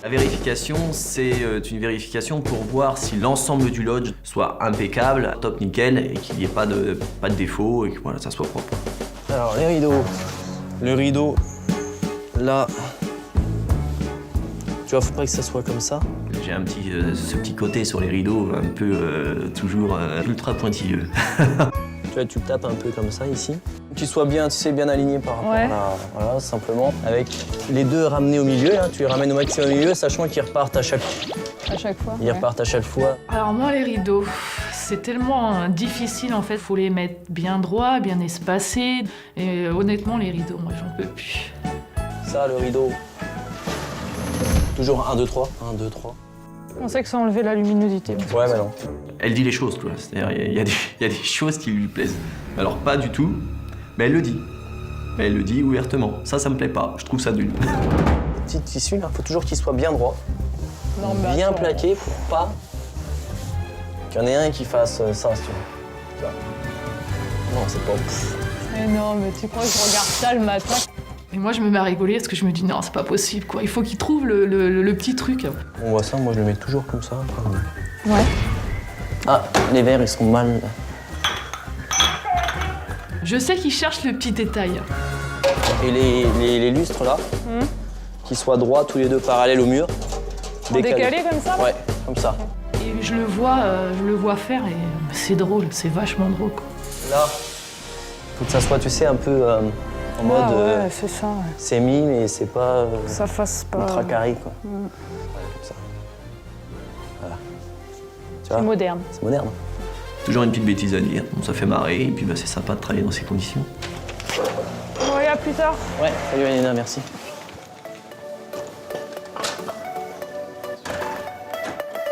La vérification, c'est une vérification pour voir si l'ensemble du lodge soit impeccable, top nickel, et qu'il n'y ait pas de défaut, et que voilà, ça soit propre. Alors, les rideaux. Le rideau, là. Tu vois, faut pas que ça soit comme ça. J'ai ce petit côté sur les rideaux, un peu toujours ultra pointilleux. Tu vois, tu tapes un peu comme ça ici. Qu'ils soient bien, tu sais, bien alignés par rapport à... Voilà, simplement. Avec les deux ramenés au milieu, là, tu les ramènes au maximum au milieu, sachant qu'ils repartent à chaque fois. À chaque fois. Ils repartent à chaque fois. Alors moi, les rideaux, c'est tellement difficile en fait. Faut les mettre bien droits, bien espacés. Et honnêtement, les rideaux, moi, j'en peux plus. Ça, le rideau. Toujours 1, 2, 3. 1, 2, 3. On sait que ça enlevait la luminosité. Ouais, mais non. Elle dit les choses, quoi. C'est-à-dire, il y a des choses qui lui plaisent. Alors, pas du tout, mais elle le dit. Elle le dit ouvertement. Ça me plaît pas. Je trouve ça nul. Petit tissu, là, faut toujours qu'il soit bien droit. Non, mais bien attends. plaqué pour pas qu'il y en ait un qui fasse ça, si tu vois. Non, c'est pas... Mais non, mais tu crois que je regarde ça le matin? Et moi, je me mets à rigoler parce que je me dis non, c'est pas possible, quoi. Il faut qu'il trouve le petit truc. On voit ça, moi je le mets toujours comme ça. Ouais. Ah, les verres, ils sont mal. Je sais qu'il cherche le petit détail. Et les lustres là, qui soient droits, tous les deux parallèles au mur. Décalé comme ça là? Ouais, comme ça. Et je le vois faire et c'est drôle, c'est vachement drôle, quoi. Là, faut que ça soit, tu sais, un peu en mode... ouais, c'est ça. Ouais. c'est mis, mais c'est pas Ça fasse pas... ultra carré, quoi. Ouais, comme ça. Voilà. Tu vois, C'est moderne. c'est moderne. Toujours une petite bêtise à dire. Bon, ça fait marrer, et puis bah, c'est sympa de travailler dans ces conditions. Bon, et à plus tard. Ouais, salut Elena, merci.